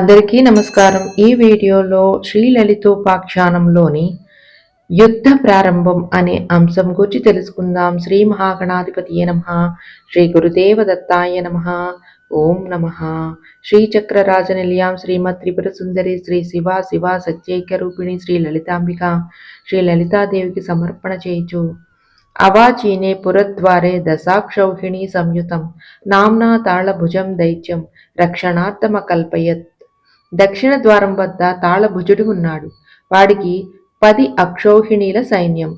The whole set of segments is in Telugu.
అందరికీ నమస్కారం. ఈ వీడియోలో శ్రీలలితోపాఖ్యానంలోని యుద్ధ ప్రారంభం అనే అంశం గురించి తెలుసుకుందాం. శ్రీ మహాగణాధిపతియే నమః. శ్రీ గురుదేవ దత్తాయ నమః. ఓం నమః. శ్రీచక్రరాజనిలయాం శ్రీమత్ త్రిపుర సుందరి శ్రీ శివ సత్యైక్య రూపిణి శ్రీ లలితాంబిక శ్రీ లలితాదేవికి సమర్పణ చేయుచు అవాచీనే పురద్వారే దశాక్షౌహిణీ సంయుతం నామ్నా తాళభుజం దైత్యం రక్షణార్థమకల్పయత్. దక్షిణ ద్వారం వద్ద తాళభుజుడు ఉన్నాడు. వాడికి 10 అక్షౌహిణీల సైన్యం.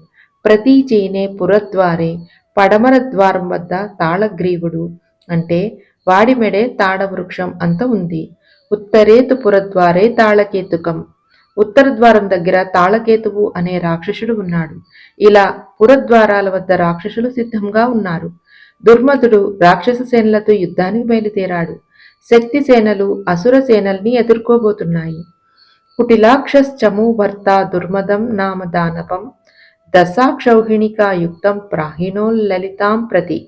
ప్రతి చీనే పురద్వారే పడమర ద్వారం వద్ద తాళగ్రీవుడు అంటే వాడి మెడే తాళవృక్షం అంత ఉంది. ఉత్తరేతు పురద్వారే తాళకేతుకం. ఉత్తర ద్వారం దగ్గర తాళకేతువు అనే రాక్షసుడు ఉన్నాడు. ఇలా పురద్వారాల వద్ద రాక్షసులు సిద్ధంగా ఉన్నారు. దుర్మధుడు రాక్షస సేనలతో యుద్ధానికి బయలుదేరాడు. శక్తి సేనలు అసుర సేనల్ని ఎదుర్కోబోతున్నాయి. కుటిలాక్షశ్చమూ భర్త దుర్మదం నామ దానవం దశాక్షౌహిణికా యుక్తం ప్రాహిణోల్లలితాం ప్రతి.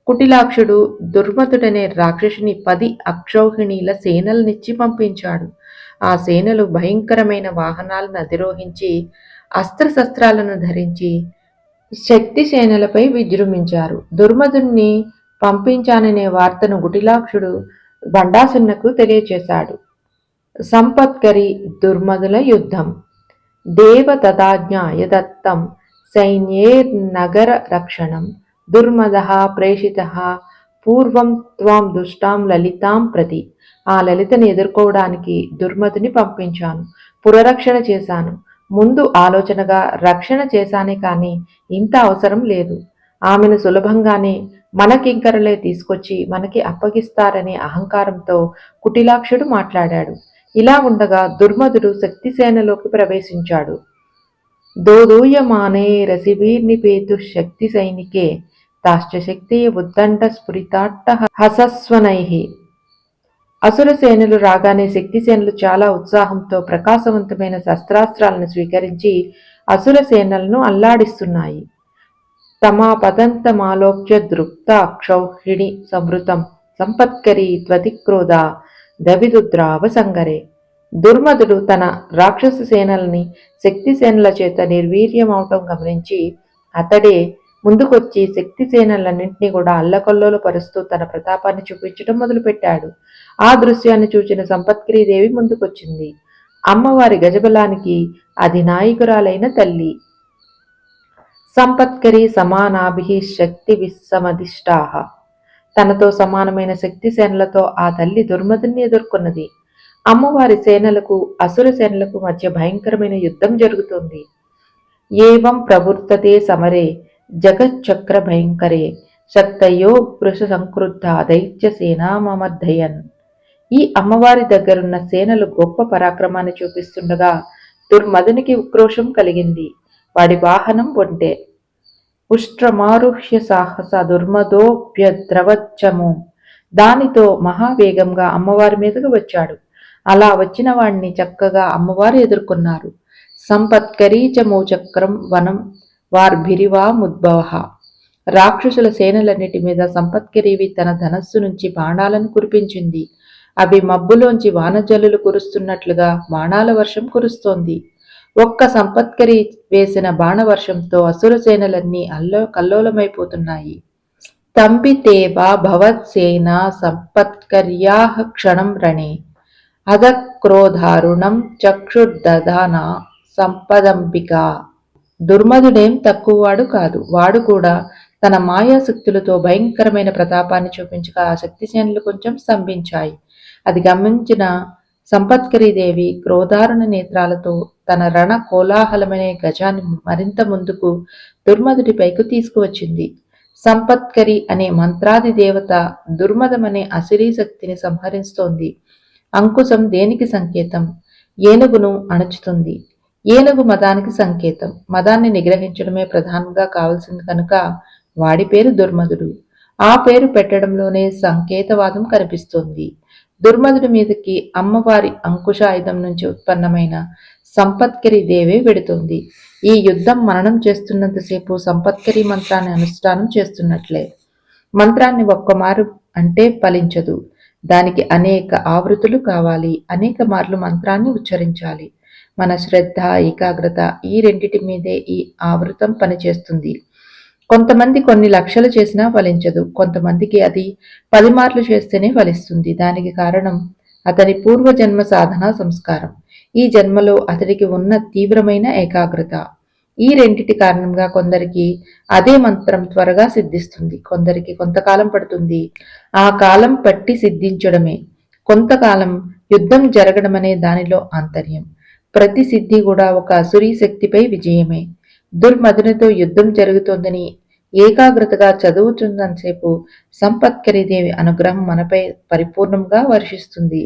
కుటిలాక్షుడు దుర్మధుడనే రాక్షసుని 10 అక్షౌహిణీల సేనలనిచ్చి పంపించాడు. ఆ సేనలు భయంకరమైన వాహనాలను అధిరోహించి అస్త్రశస్త్రాలను ధరించి శక్తి సేనలపై విజృంభించారు. దుర్మధుణ్ణి పంపించాననే వార్తను కుటిలాక్షుడు బండాసునకు తెలియచేశాడు. సంపత్కరి దుర్మధుల యుద్ధం. దేవ తదాజ్ఞాయ దత్తం సైన్యేర్నగర రక్షణం దుర్మదః ప్రేషితః పూర్వం త్వాం దుష్టాం లలితాం ప్రతి. ఆ లలితని ఎదుర్కోవడానికి దుర్మధుని పంపించాను. పురరక్షణ చేశాను. ముందు ఆలోచనగా రక్షణ చేశానే కాని ఇంత అవసరం లేదు. ఆమెను సులభంగానే మన కింకరలే తీసుకొచ్చి మనకి అప్పగిస్తారనే అహంకారంతో కుటిలాక్షుడు మాట్లాడాడు. ఇలా ఉండగా దుర్మధుడు శక్తిసేనలోకి ప్రవేశించాడు. దోదూయమానే రసిభీర్నిపేతు శక్తి సైనికే తాశ్చ శక్తి ఉద్దండ స్ఫురితాట్ట హసస్వనైః. అసుర సేనలు రాగానే శక్తి సేనలు చాలా ఉత్సాహంతో ప్రకాశవంతమైన శస్త్రాస్త్రాలను స్వీకరించి అసుర సేనలను అల్లాడిస్తున్నాయి. తమాపదంతమాలోక్య దృప్త అక్షౌహిణి సంవృతం సంపత్కరీ త్వతిక్రోధ దవిదుద్రావసంగరే. దుర్మధుడు తన రాక్షస సేనల్ని శక్తి సేనల చేత నిర్వీర్యమవటం గమనించి అతడే ముందుకొచ్చి శక్తి సేనలన్నింటినీ కూడా అల్లకల్లోలపరుస్తూ తన ప్రతాపాన్ని చూపించడం మొదలుపెట్టాడు. ఆ దృశ్యాన్ని చూచిన సంపత్కరీదేవి ముందుకొచ్చింది. అమ్మవారి గజబలానికి అధినాయకురాలైన తల్లి. సంపత్కరీ సమానాభిః శక్తి విస్సమధిష్టాః. తనతో సమానమైన శక్తి సేనలతో ఆ తల్లి దుర్మధుని ఎదుర్కొన్నది. అమ్మవారి సేనలకు అసుర సేనలకు మధ్య భయంకరమైన యుద్ధం జరుగుతోంది. ఏవం ప్రవృత్తతే సమరే జగచ్చక్ర భయంకరే శక్తయో వృష సంక్రుద్ధ దైత్య సేనామమర్ధయన్. ఈ అమ్మవారి దగ్గరున్న సేనలు గొప్ప పరాక్రమాన్ని చూపిస్తుండగా దుర్మధునికి ఉక్రోషం కలిగింది. వాడి వాహనం ఒంటె. ఉష్ట్రమారుహ్య సాహస దుర్మదోభ్యద్రవచ్చము. దానితో మహావేగంగా అమ్మవారి మీదకు వచ్చాడు. అలా వచ్చిన వాడిని చక్కగా అమ్మవారు ఎదుర్కొన్నారు. సంపత్కరీచమో చక్రం వనం వార్భిరివాముద్భవ. రాక్షసుల సేనలన్నిటి మీద సంపత్కరీవి తన ధనస్సు నుంచి బాణాలను కురిపించింది. అవి మబ్బులోంచి వానజల్లులు కురుస్తున్నట్లుగా బాణాల వర్షం కురుస్తోంది. ఒక్క సంపత్కరి వేసిన బాణవర్షంతో అసుర సేనలన్నీ కల్లోలమైపోతున్నాయి. స్తంభితేవా భవత్సేనా సంపత్కర్యాః క్షణం రణే అధక్రోధారుణం చక్షుర్దధానా సంపదంబిక. దుర్మధుడేం తక్కువవాడు కాదు. వాడు కూడా తన మాయాశక్తులతో భయంకరమైన ప్రతాపాన్ని చూపించగా ఆ శక్తిసేనలు కొంచెం స్తంభించాయి. అది గమనించిన సంపత్కరీదేవి క్రోధారుణ నేత్రాలతో తన రణ కోలాహలమనే గజాన్ని మరింత ముందుకు దుర్మధుడిపైకి తీసుకువచ్చింది. సంపత్కరి అనే మంత్రాది దేవత దుర్మదమనే అసిరీ శక్తిని సంహరిస్తోంది. అంకుశం దేనికి సంకేతం? ఏనుగును అణచుతుంది. ఏనుగు మదానికి సంకేతం. మదాన్ని నిగ్రహించడమే ప్రధానంగా కావలసింది కనుక వాడి పేరు దుర్మధుడు. ఆ పేరు పెట్టడంలోనే సంకేతవాదం కనిపిస్తోంది. దుర్మధుడి మీదకి అమ్మవారి అంకుశాయుధం నుంచి ఉత్పన్నమైన సంపత్కరి దేవే వెడుతోంది. ఈ యుద్ధం మననం చేస్తున్నంతసేపు సంపత్కరి మంత్రాన్ని అనుష్ఠానం చేస్తున్నట్లే. మంత్రాన్ని ఒక్కమారు అంటే ఫలించదు. దానికి అనేక ఆవృత్తులు కావాలి, అనేక మార్లు మంత్రాన్ని ఉచ్చరించాలి. మన శ్రద్ధ, ఏకాగ్రత ఈ రెండిటి మీదే ఈ ఆవృతం పనిచేస్తుంది. కొంతమంది కొన్ని లక్షలు చేసినా ఫలించదు. కొంతమందికి అది 10 మార్లు చేస్తేనే ఫలిస్తుంది. దానికి కారణం అతని పూర్వజన్మ సాధనా సంస్కారం. ఈ జన్మలో అతడికి ఉన్న తీవ్రమైన ఏకాగ్రత. ఈ రెండిటి కారణంగా కొందరికి అదే మంత్రం త్వరగా సిద్ధిస్తుంది. కొందరికి కొంతకాలం పడుతుంది. ఆ కాలం పట్టి సిద్ధించడమే. కొంతకాలం యుద్ధం జరగడమనే దానిలో ఆంతర్యం. ప్రతి సిద్ధి కూడా ఒక అసురీ శక్తిపై విజయమే. దుర్మదునితో యుద్ధం జరుగుతోందని ఏకాగ్రతగా చదువుతున్నంతసేపు సంపత్కరీదేవి అనుగ్రహం మనపై పరిపూర్ణంగా వర్షిస్తుంది.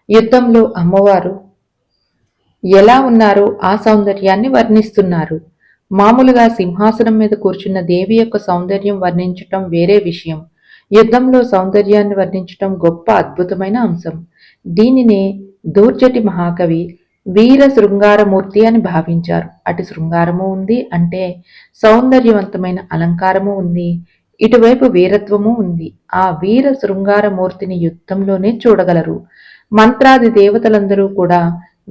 యుద్ధంలో అమ్మవారు ఎలా ఉన్నారో ఆ సౌందర్యాన్ని వర్ణిస్తున్నారు. మామూలుగా సింహాసనం మీద కూర్చున్న దేవి యొక్క సౌందర్యం వర్ణించటం వేరే విషయం. యుద్ధంలో సౌందర్యాన్ని వర్ణించటం గొప్ప అద్భుతమైన అంశం. దీనినే దూర్జటి మహాకవి వీర శృంగారమూర్తి అని భావించారు. అటు శృంగారము ఉంది అంటే సౌందర్యవంతమైన అలంకారము ఉంది, ఇటువైపు వీరత్వము ఉంది. ఆ వీర శృంగారమూర్తిని యుద్ధంలోనే చూడగలరు. మంత్రాది దేవతలందరూ కూడా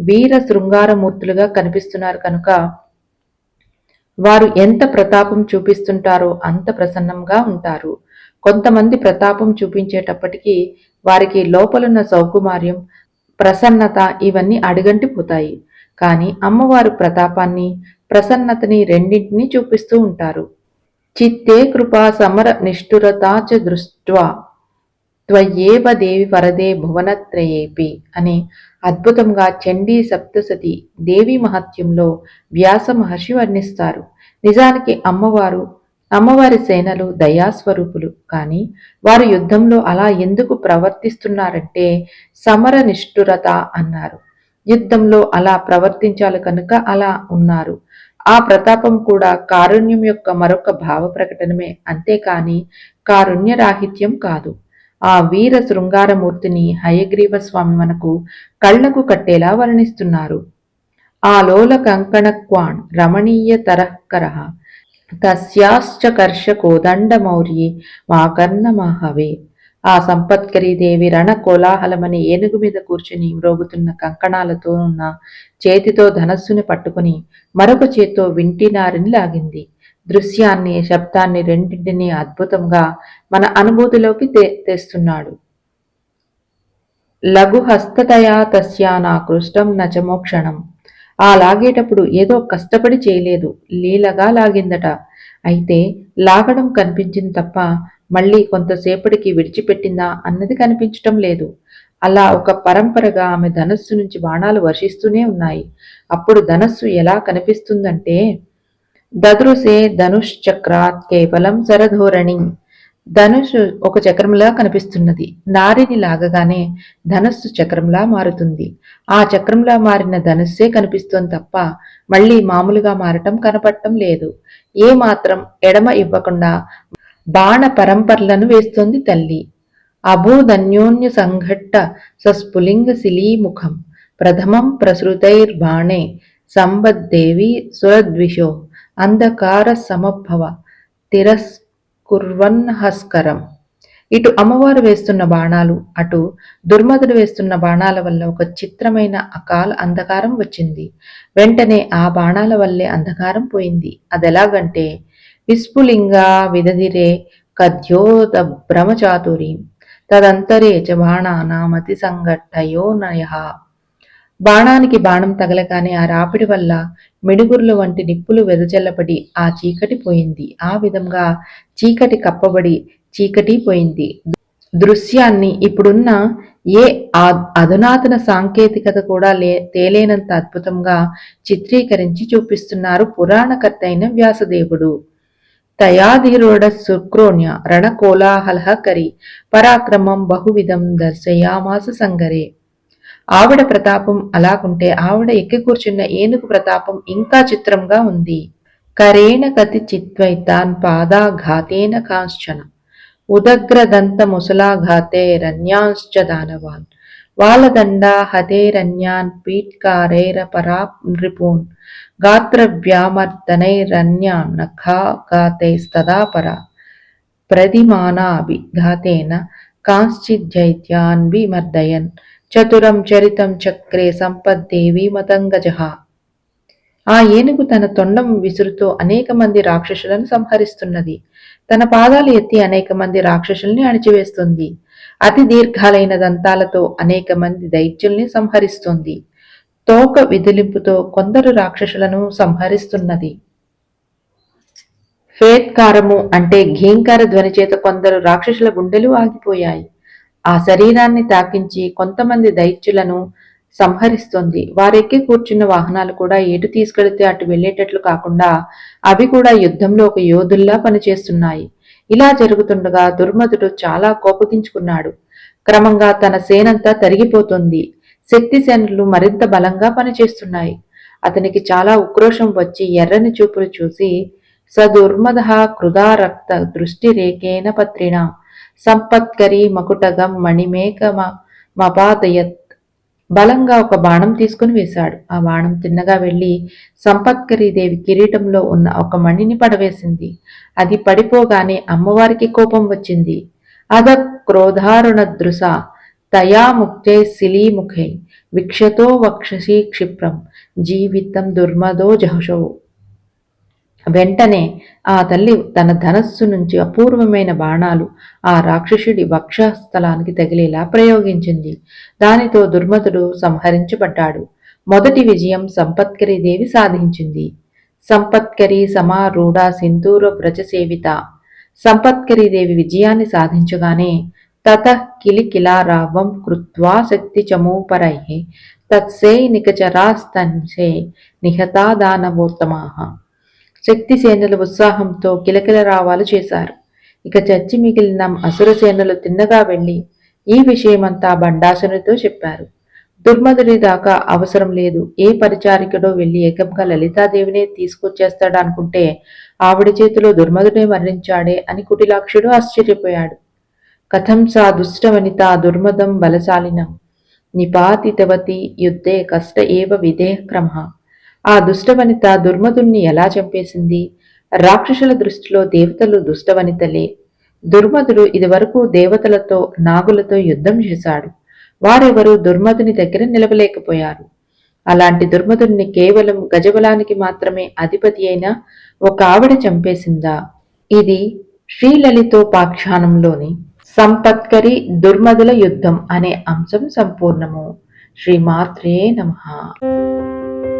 వీర శృంగారమూర్తులుగా కనిపిస్తున్నారు కనుక వారు ఎంత ప్రతాపం చూపిస్తుంటారో అంత ప్రసన్నంగా ఉంటారు. కొంతమంది ప్రతాపం చూపించేటప్పటికీ వారికి లోపలున్న సౌకుమార్యం, ప్రసన్నత ఇవన్నీ అడుగంటిపోతాయి. కానీ అమ్మవారు ప్రతాపాన్ని, ప్రసన్నతని రెండింటినీ చూపిస్తూ ఉంటారు. చిత్తే కృపా సమర నిష్ఠురతా చ దృష్ట్వా త్వయేవ దేవి వరదే భువనత్రయేపి అని అద్భుతంగా చండీ సప్తసతి దేవి మహత్యంలో వ్యాస మహర్షి వర్ణిస్తారు. నిజానికి అమ్మవారి సేనలు దయాస్వరూపులు. కానీ వారు యుద్ధంలో అలా ఎందుకు ప్రవర్తిస్తున్నారంటే సమర నిష్ఠురత అన్నారు. యుద్ధంలో అలా ప్రవర్తించాలి కనుక అలా ఉన్నారు. ఆ ప్రతాపం కూడా కారుణ్యం యొక్క మరొక భావ ప్రకటనమే, అంతేకాని కారుణ్యరాహిత్యం కాదు. ఆ వీర శృంగారమూర్తిని హయగ్రీవ స్వామి మనకు కళ్లకు కట్టేలా వర్ణిస్తున్నారు. ఆ లోల కంకణక్వాన్ రమణీయ తరఃకరః తస్యాశ్చ కర్ష కోదండమౌర్యే మాకర్ణమహవే. ఆ సంపత్కరీదేవి రణ కోలాహలమని ఏనుగు మీద కూర్చుని మ్రోగుతున్న కంకణాలతో ఉన్న చేతితో ధనస్సుని పట్టుకుని మరొక చేత్తో వింటినారిని లాగింది. దృశ్యాన్ని, శబ్దాన్ని రెండింటినీ అద్భుతంగా మన అనుభూతిలోకి తెస్తున్నాడు. లఘు హస్తతయా తస్యా నాకృష్టం నచమోక్షణం. ఆ లాగేటప్పుడు ఏదో కష్టపడి చేయలేదు, లీలగా లాగిందట. అయితే లాగడం కనిపించింది తప్ప మళ్ళీ కొంతసేపటికి విడిచిపెట్టిందా అన్నది కనిపించటం లేదు. అలా ఒక పరంపరగా ఆమె ధనస్సు నుంచి బాణాలు వర్షిస్తూనే ఉన్నాయి. అప్పుడు ధనస్సు ఎలా కనిపిస్తుందంటే దదృశే ధనుశ్చక్రాత్ కేవలం శరధోరణి. ధనుషు ఒక చక్రంలా కనిపిస్తున్నది. నారిని లాగగానే ధనస్సు చక్రంలా మారుతుంది. ఆ చక్రంలా మారిన ధనుస్సే కనిపిస్తోంది తప్ప మళ్ళీ మామూలుగా మారటం కనపడటం లేదు. ఏ మాత్రం ఎడమ ఇవ్వకుండా బాణ పరంపరలను వేస్తోంది తల్లి. అభూదన్యోన్య సంఘట్ట సస్ఫులింగ శిలీముఖం ప్రథమం ప్రసృతైర్బాణే సంబద్దేవి సురద్విషో అంధకార సమభవ తిరస్కుర్వన్హస్కరం. ఇటు అమ్మవారు వేస్తున్న బాణాలు, అటు దుర్మదుడు వేస్తున్న బాణాల వల్ల ఒక చిత్రమైన అకాల అంధకారం వచ్చింది. వెంటనే ఆ బాణాల వల్లే అంధకారం పోయింది. అదెలాగంటే విస్ఫులింగా విదధిరే కద్యోద భ్రమచాతురీం తదంతరే చ బాణానామతి సంఘట్టయో నయః. బాణానికి బాణం తగలగానే ఆ రాపిడి వల్ల మిడుగుర్ల వంటి నిప్పులు వెదజల్లబడి ఆ చీకటి పోయింది. ఆ విధంగా చీకటి కప్పబడి చీకటి పోయింది. దృశ్యాన్ని ఇప్పుడున్న ఏ అధునాతన సాంకేతికత కూడా తేలేనంత అద్భుతంగా చిత్రీకరించి చూపిస్తున్నారు పురాణకర్త అయిన వ్యాసదేవుడు. తయాధిరోఢ శుక్రోణ్య రణకోలాహలః కరి పరాక్రమం బహువిధం దర్శయామాస సంగరే. ఆవిడ ప్రతాపం అలాగుంటే ఆవిడ ఎక్కి కూర్చున్న ఏనుగు ప్రతాపం ఇంకా చిత్రంగా ఉంది. కరేణ కతి చిత్వైతాన్ పాదాఘాతేన కాంశ్చన ఉదగ్రదంత ముసలాఘాతే రన్యాంశ్చ దానవాన్ వాలదండా హతేరన్యాన్ పీట్కారైర పరానృపూన్ గాత్రవ్యామర్దనైరన్యాన్ నఖాఘాతైస్తదా పరా ప్రదిమానాభిఘాతేన కాంశ్చిజ్జైత్యాన్ విమర్దయన్ చతురం చరితం చక్రే సంపద్దేవి మతంగజః. ఆ ఏనుగు తన తొండం విసురుతో అనేక మంది రాక్షసులను సంహరిస్తున్నది. తన పాదాలు ఎత్తి అనేక మంది రాక్షసుల్ని అణిచివేస్తుంది. అతి దీర్ఘాలైన దంతాలతో అనేక మంది దైత్యుల్ని సంహరిస్తుంది. తోక విదిలింపుతో కొందరు రాక్షసులను సంహరిస్తున్నది. ఫేత్కారము అంటే ఘీంకార ధ్వని చేత కొందరు రాక్షసుల గుండెలు ఆగిపోయాయి. ఆ శరీరాన్ని తాకించి కొంతమంది దైత్యులను సంహరిస్తోంది. వారెక్కి కూర్చున్న వాహనాలు కూడా ఎటు తీసుకెళితే అటు వెళ్లేటట్లు కాకుండా అవి కూడా యుద్ధంలో ఒక యోధుల్లా పనిచేస్తున్నాయి. ఇలా జరుగుతుండగా దుర్మధుడు చాలా కోపగించుకున్నాడు. క్రమంగా తన సేనంతా తరిగిపోతుంది. శక్తి సేనలు మరింత బలంగా పనిచేస్తున్నాయి. అతనికి చాలా ఉక్రోషం వచ్చి ఎర్రని చూపులు చూసి సదుర్మద కృదారక్త దృష్టిరేకేన పత్రిణ సంపత్కరి మకుటగం మణిమేకమపాదయత్. బలంగా ఒక బాణం తీసుకుని వేశాడు. ఆ బాణం తిన్నగా వెళ్లి సంపత్కరీదేవి కిరీటంలో ఉన్న ఒక మణిని పడవేసింది. అది పడిపోగానే అమ్మవారికి కోపం వచ్చింది. అద క్రోధారుణదృశ తయా ముక్తే శిలీముఖై విక్షతో వక్షసి క్షిప్రం జీవితం దుర్మదో జహశో. వెంటనే ఆ తల్లి తన ధనస్సు నుంచి అపూర్వమైన బాణాలు ఆ రాక్షసుడి వక్షస్థలానికి తగిలేలా ప్రయోగించింది. దానితో దుర్మధుడు సంహరించబడ్డాడు. మొదటి విజయం సంపత్కరీదేవి సాధించింది. సంపత్కరి సమారూఢ సింధూర వ్రజసేవిత. సంపత్కరీదేవి విజయాన్ని సాధించగానే తతః కిలికిలారావం కృత్వా శక్తి చమూపరైః తత్సైనికచరాస్తంసే నిహతా దానవోత్తమాః. శక్తి సేనలు ఉత్సాహంతో కిలకిల రావాలు చేశారు. ఇక చచ్చి మిగిలిన అసుర సేనలు తిన్నగా వెళ్లి ఈ విషయమంతా బండాసునితో చెప్పారు. దుర్మధుడి దాకా అవసరం లేదు. ఏ పరిచారికుడో వెళ్లి ఏకంగా లలితాదేవినే తీసుకొచ్చేస్తాడనుకుంటే ఆవిడ చేతిలో దుర్మధుడే మరణించాడే అని కుటిలాక్షుడు ఆశ్చర్యపోయాడు. కథం సా దుష్టవనిత దుర్మదం బలశాలినం నిపాతితవతి యుద్ధే కష్ట ఏవ విధేయ క్రమః. ఆ దుష్టవనిత దుర్మధుణ్ణి ఎలా చంపేసింది? రాక్షసుల దృష్టిలో దేవతలు దుష్టవనితలే. దుర్మధుడు ఇదివరకు దేవతలతో నాగులతో యుద్ధం చేశాడు. వారెవరూ దుర్మధుని దగ్గర నిలవలేకపోయారు. అలాంటి దుర్మధుణ్ణి కేవలం గజబలానికి మాత్రమే అధిపతి అయిన ఒక ఆవిడ చంపేసిందా? ఇది శ్రీలలితోపాఖ్యానంలోని సంపత్కరి దుర్మధుల యుద్ధం అనే అంశం సంపూర్ణము. శ్రీమాత్రే నమః.